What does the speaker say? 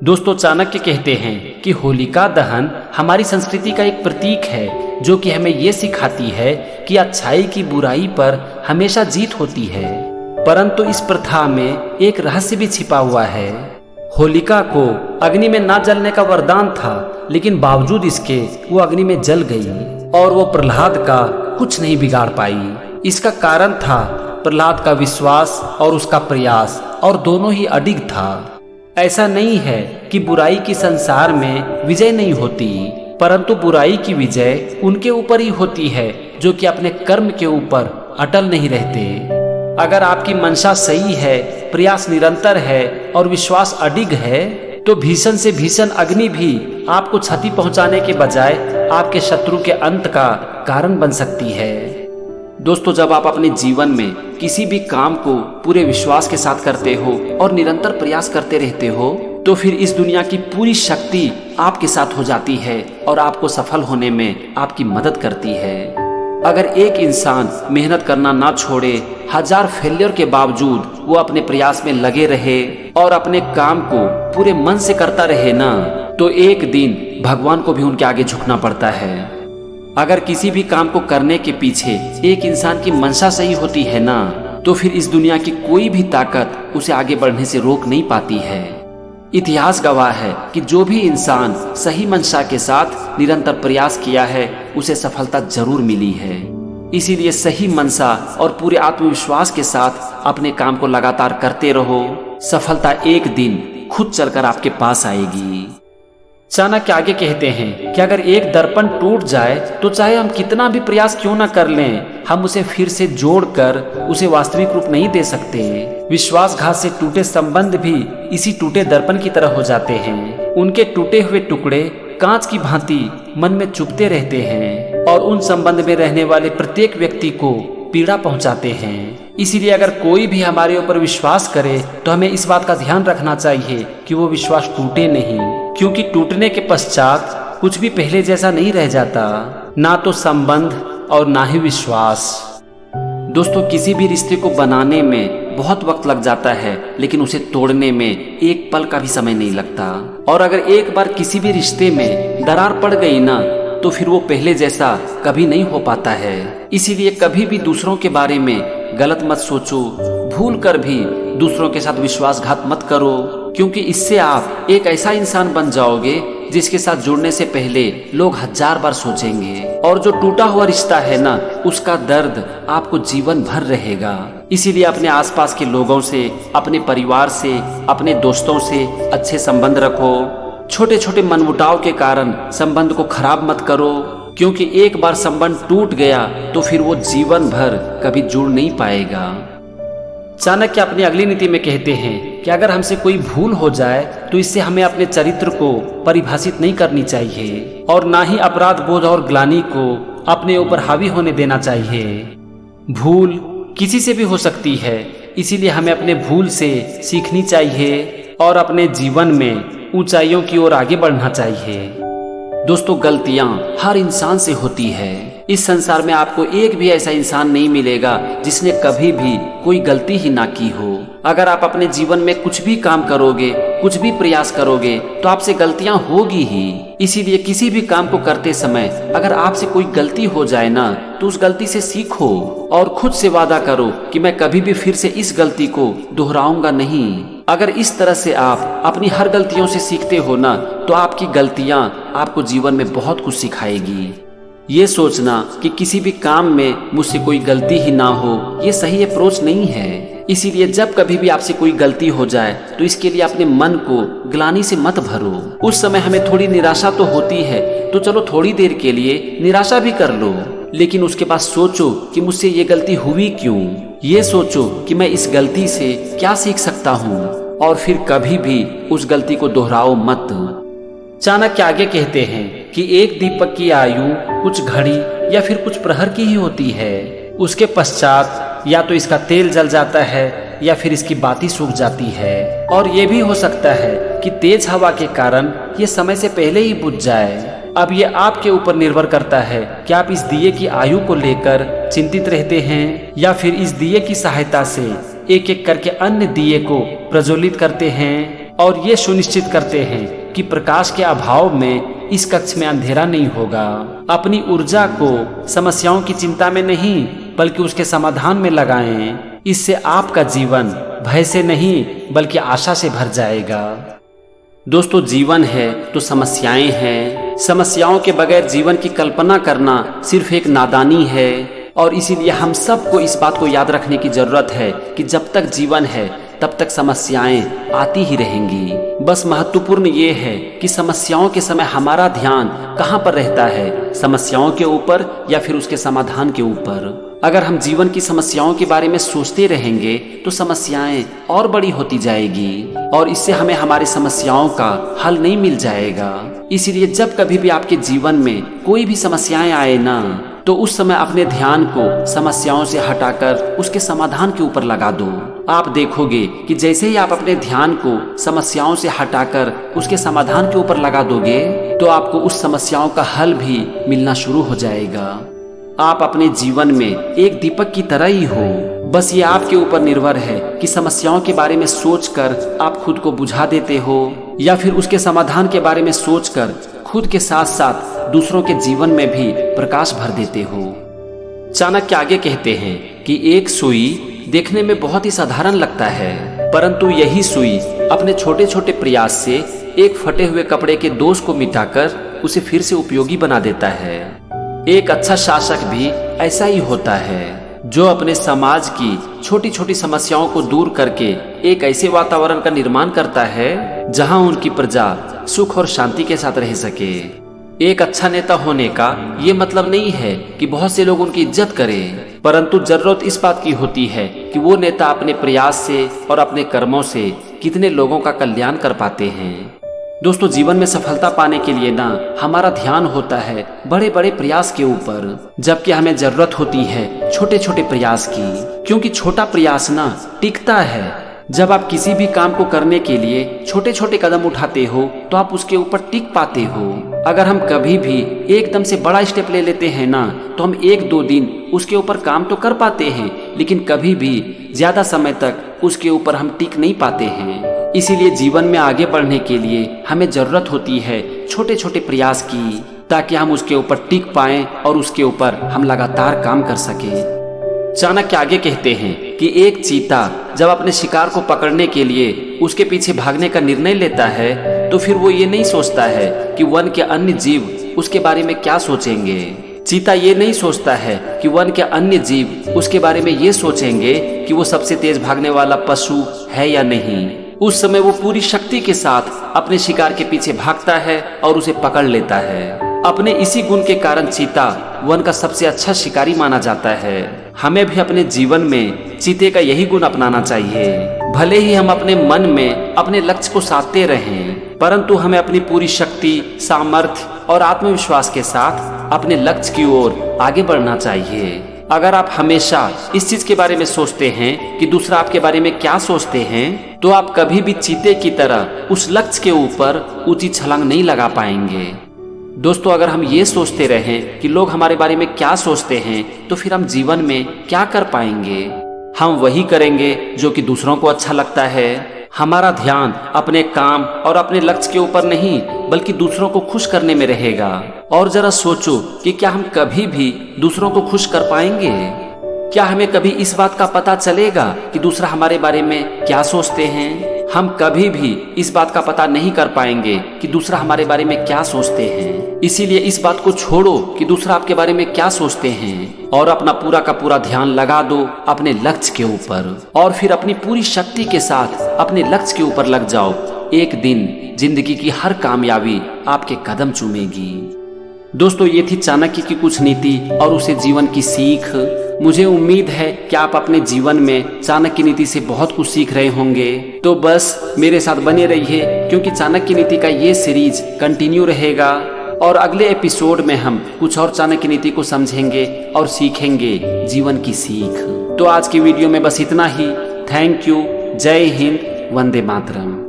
दोस्तों, चाणक्य कहते हैं कि होलिका दहन हमारी संस्कृति का एक प्रतीक है जो कि हमें ये सिखाती है कि अच्छाई की बुराई पर हमेशा जीत होती है। परंतु इस प्रथा में एक रहस्य भी छिपा हुआ है। होलिका को अग्नि में ना जलने का वरदान था, लेकिन बावजूद इसके वो अग्नि में जल गई और वो प्रहलाद का कुछ नहीं बिगाड़ पाई। इसका कारण था प्रहलाद का विश्वास और उसका प्रयास, और दोनों ही अडिग था। ऐसा नहीं है कि बुराई की संसार में विजय नहीं होती, परंतु बुराई की विजय उनके ऊपर ही होती है जो कि अपने कर्म के ऊपर अटल नहीं रहते। अगर आपकी मंशा सही है, प्रयास निरंतर है और विश्वास अडिग है, तो भीषण से भीषण अग्नि भी आपको क्षति पहुंचाने के बजाय आपके शत्रु के अंत का कारण बन सकती है। दोस्तों, जब आप अपने जीवन में किसी भी काम को पूरे विश्वास के साथ करते हो और निरंतर प्रयास करते रहते हो, तो फिर इस दुनिया की पूरी शक्ति आपके साथ हो जाती है और आपको सफल होने में आपकी मदद करती है। अगर एक इंसान मेहनत करना ना छोड़े, हजार फेलियर के बावजूद वो अपने प्रयास में लगे रहे और अपने काम को पूरे मन से करता रहे ना, तो एक दिन भगवान को भी उनके आगे झुकना पड़ता है। अगर किसी भी काम को करने के पीछे एक इंसान की मंशा सही होती है ना, तो फिर इस दुनिया की कोई भी ताकत उसे आगे बढ़ने से रोक नहीं पाती है। इतिहास गवाह है कि जो भी इंसान सही मंशा के साथ निरंतर प्रयास किया है, उसे सफलता जरूर मिली है। इसीलिए सही मंशा और पूरे आत्मविश्वास के साथ अपने काम को लगातार करते रहो। सफलता एक दिन खुद चलकर आपके पास आएगी। चाणक्य आगे कहते हैं कि अगर एक दर्पण टूट जाए तो चाहे हम कितना भी प्रयास क्यों ना कर लें, हम उसे फिर से जोड़कर उसे वास्तविक रूप नहीं दे सकते। विश्वासघात से टूटे संबंध भी इसी टूटे दर्पण की तरह हो जाते हैं। उनके टूटे हुए टुकड़े कांच की भांति मन में चुभते रहते हैं और उन संबंध में रहने वाले प्रत्येक व्यक्ति को पीड़ा पहुंचाते हैं। इसीलिए अगर कोई भी हमारे ऊपर विश्वास करे तो हमें इस बात का ध्यान रखना चाहिए कि वो विश्वास टूटे नहीं, क्योंकि टूटने के पश्चात कुछ भी पहले जैसा नहीं रह जाता, ना तो संबंध और ना ही विश्वास। दोस्तों, किसी भी रिश्ते को बनाने में बहुत वक्त लग जाता है, लेकिन उसे तोड़ने में एक पल का भी समय नहीं लगता। और अगर एक बार किसी भी रिश्ते में दरार पड़ गई ना, तो फिर वो पहले जैसा कभी नहीं हो पाता है। इसीलिए कभी भी दूसरों के बारे में गलत मत सोचो, भूल कर भी दूसरों के साथ विश्वासघात मत करो, क्योंकि इससे आप एक ऐसा इंसान बन जाओगे जिसके साथ जुड़ने से पहले लोग 1000 बार सोचेंगे। और जो टूटा हुआ रिश्ता है ना, उसका दर्द आपको जीवन भर रहेगा। इसीलिए अपने आसपास के लोगों से, अपने परिवार से, अपने दोस्तों से अच्छे संबंध रखो। छोटे छोटे मनमुटाव के कारण संबंध को खराब मत करो, क्योंकि एक बार संबंध टूट गया तो फिर वो जीवन भर कभी जुड़ नहीं पाएगा। चाणक्य अपनी अगली नीति में कहते हैं कि अगर हमसे कोई भूल हो जाए तो इससे हमें अपने चरित्र को परिभाषित नहीं करनी चाहिए और ना ही अपराध बोध और ग्लानि को अपने ऊपर हावी होने देना चाहिए। भूल किसी से भी हो सकती है, इसीलिए हमें अपने भूल से सीखनी चाहिए और अपने जीवन में ऊंचाइयों की ओर आगे बढ़ना चाहिए। दोस्तों, गलतियां हर इंसान से होती है। इस संसार में आपको एक भी ऐसा इंसान नहीं मिलेगा जिसने कभी भी कोई गलती ही ना की हो। अगर आप अपने जीवन में कुछ भी काम करोगे, कुछ भी प्रयास करोगे, तो आपसे गलतियां होगी ही। इसीलिए किसी भी काम को करते समय अगर आपसे कोई गलती हो जाए ना, तो उस गलती से सीखो और खुद से वादा करो कि मैं कभी भी फिर से इस गलती को दोहराऊंगा नहीं। अगर इस तरह से आप अपनी हर गलतियों से सीखते हो ना, तो आपकी गलतियां आपको जीवन में बहुत कुछ सिखाएगी। ये सोचना कि किसी भी काम में मुझसे कोई गलती ही ना हो, ये सही अप्रोच नहीं है। इसीलिए जब कभी भी आपसे कोई गलती हो जाए तो इसके लिए अपने मन को ग्लानि से मत भरो। उस समय हमें थोड़ी निराशा तो होती है, तो चलो थोड़ी देर के लिए निराशा भी कर लो, लेकिन उसके बाद सोचो कि मुझसे ये गलती हुई क्यों। ये सोचो कि मैं इस गलती से क्या सीख सकता हूँ, और फिर कभी भी उस गलती को दोहराओ मत। चाणक्य आगे कहते हैं कि एक दीपक की आयु कुछ घड़ी या फिर कुछ प्रहर की ही होती है। उसके पश्चात या तो इसका तेल जल जाता है या फिर इसकी बाती सूख जाती है। और ये भी हो सकता है कि तेज हवा के कारण ये समय से पहले ही बुझ जाए। अब ये आपके ऊपर निर्भर करता है कि आप इस दिए की आयु को लेकर चिंतित रहते हैं या फिर इस दिए की सहायता से एक एक करके अन्य दिए को प्रज्वलित करते हैं और ये सुनिश्चित करते हैं कि प्रकाश के अभाव में इस कक्ष में अंधेरा नहीं होगा। अपनी ऊर्जा को समस्याओं की चिंता में नहीं बल्कि उसके समाधान में लगाएं। इससे आपका जीवन भय से नहीं बल्कि आशा से भर जाएगा। दोस्तों, जीवन है तो समस्याएं हैं। समस्याओं के बगैर जीवन की कल्पना करना सिर्फ एक नादानी है और इसीलिए हम सबको इस बात को याद रखने की जरूरत है कि जब तक जीवन है तब तक समस्याएं आती ही रहेंगी। बस महत्वपूर्ण ये है कि समस्याओं के समय हमारा ध्यान कहाँ पर रहता है, समस्याओं के ऊपर या फिर उसके समाधान के ऊपर। अगर हम जीवन की समस्याओं के बारे में सोचते रहेंगे तो समस्याएं और बड़ी होती जाएगी और इससे हमें हमारी समस्याओं का हल नहीं मिल जाएगा। इसीलिए जब कभी भी आपके जीवन में कोई भी समस्याएं आए ना, तो उस समय अपने ध्यान को समस्याओं से हटाकर उसके समाधान के ऊपर लगा दो। आप देखोगे कि जैसे ही आप अपने ध्यान को समस्याओं से हटाकर उसके समाधान के ऊपर लगा दोगे तो आपको उस समस्याओं का हल भी मिलना शुरू हो जाएगा। आप अपने जीवन में एक दीपक की तरह ही हो। बस ये आपके ऊपर निर्भर है कि समस्याओं के बारे में सोचकर आप खुद को बुझा देते हो या फिर उसके समाधान के बारे में सोचकर खुद के साथ साथ दूसरों के जीवन में भी प्रकाश भर देते हो। चाणक्य आगे कहते हैं कि एक सुई देखने में बहुत ही साधारण लगता है, परंतु यही सुई अपने छोटे छोटे प्रयास से एक फटे हुए कपड़े के दोष को मिटाकर उसे फिर से उपयोगी बना देता है। एक अच्छा शासक भी ऐसा ही होता है जो अपने समाज की छोटी छोटी समस्याओं को दूर करके एक ऐसे वातावरण का निर्माण करता है जहां उनकी प्रजा सुख और शांति के साथ रह सके। एक अच्छा नेता होने का ये मतलब नहीं है कि बहुत से लोग उनकी इज्जत करें, परंतु जरूरत इस बात की होती है कि वो नेता अपने प्रयास से और अपने कर्मों से कितने लोगों का कल्याण कर पाते हैं। दोस्तों, जीवन में सफलता पाने के लिए ना हमारा ध्यान होता है बड़े बड़े प्रयास के ऊपर, जबकि हमें जरूरत होती है छोटे छोटे प्रयास की, क्योंकि छोटा प्रयास ना टिकता है। जब आप किसी भी काम को करने के लिए छोटे छोटे कदम उठाते हो तो आप उसके ऊपर टिक पाते हो। अगर हम कभी भी एकदम से बड़ा स्टेप ले लेते हैं ना, तो हम एक दो दिन उसके ऊपर काम तो कर पाते हैं, लेकिन कभी भी ज्यादा समय तक उसके ऊपर हम टिक नहीं पाते हैं। इसीलिए जीवन में आगे बढ़ने के लिए हमें जरूरत होती है छोटे छोटे प्रयास की, ताकि हम उसके ऊपर टिक पाएं और उसके ऊपर हम लगातार काम कर सकें। चाणक्य आगे कहते हैं कि एक चीता जब अपने शिकार को पकड़ने के लिए उसके पीछे भागने का निर्णय लेता है तो फिर वो ये नहीं सोचता है कि वन के अन्य जीव उसके बारे में क्या सोचेंगे। चीता ये नहीं सोचता है कि वन के अन्य जीव उसके बारे में ये सोचेंगे कि वो सबसे तेज भागने वाला पशु है या नहीं। उस समय वो पूरी शक्ति के साथ अपने शिकार के पीछे भागता है और उसे पकड़ लेता है। अपने इसी गुण के कारण चीता वन का सबसे अच्छा शिकारी माना जाता है। हमें भी अपने जीवन में चीते का यही गुण अपनाना चाहिए। भले ही हम अपने मन में अपने लक्ष्य को साधते रहें, परंतु हमें अपनी पूरी शक्ति, सामर्थ्य और आत्मविश्वास के साथ अपने लक्ष्य की ओर आगे बढ़ना चाहिए। अगर आप हमेशा इस चीज के बारे में सोचते हैं कि दूसरा आपके बारे में क्या सोचते हैं, तो आप कभी भी चीते की तरह उस लक्ष्य के ऊपर ऊंची छलांग नहीं लगा पाएंगे। दोस्तों, अगर हम ये सोचते रहें कि लोग हमारे बारे में क्या सोचते हैं, तो फिर हम जीवन में क्या कर पाएंगे। हम वही करेंगे जो कि दूसरों को अच्छा लगता है। हमारा ध्यान अपने काम और अपने लक्ष्य के ऊपर नहीं बल्कि दूसरों को खुश करने में रहेगा। और जरा सोचो कि क्या हम कभी भी दूसरों को खुश कर पाएंगे? क्या हमें कभी इस बात का पता चलेगा कि दूसरा हमारे बारे में क्या सोचते हैं? हम कभी भी इस बात का पता नहीं कर पाएंगे कि दूसरा हमारे बारे में क्या सोचते हैं। इसीलिए इस बात को छोड़ो कि दूसरा आपके बारे में क्या सोचते हैं और अपना पूरा का पूरा ध्यान लगा दो अपने लक्ष्य के ऊपर और फिर अपनी पूरी शक्ति के साथ अपने लक्ष्य के ऊपर लग जाओ। एक दिन जिंदगी की हर कामयाबी आपके कदम चूमेगी। दोस्तों, ये थी चाणक्य की कुछ नीति और उसे जीवन की सीख। मुझे उम्मीद है कि आप अपने जीवन में चाणक्य नीति से बहुत कुछ सीख रहे होंगे। तो बस मेरे साथ बने रहिए, क्योंकि चाणक्य नीति का ये सीरीज कंटिन्यू रहेगा और अगले एपिसोड में हम कुछ और चाणक्य नीति को समझेंगे और सीखेंगे जीवन की सीख। तो आज की वीडियो में बस इतना ही। Thank you. जय हिंद। वंदे मातरम।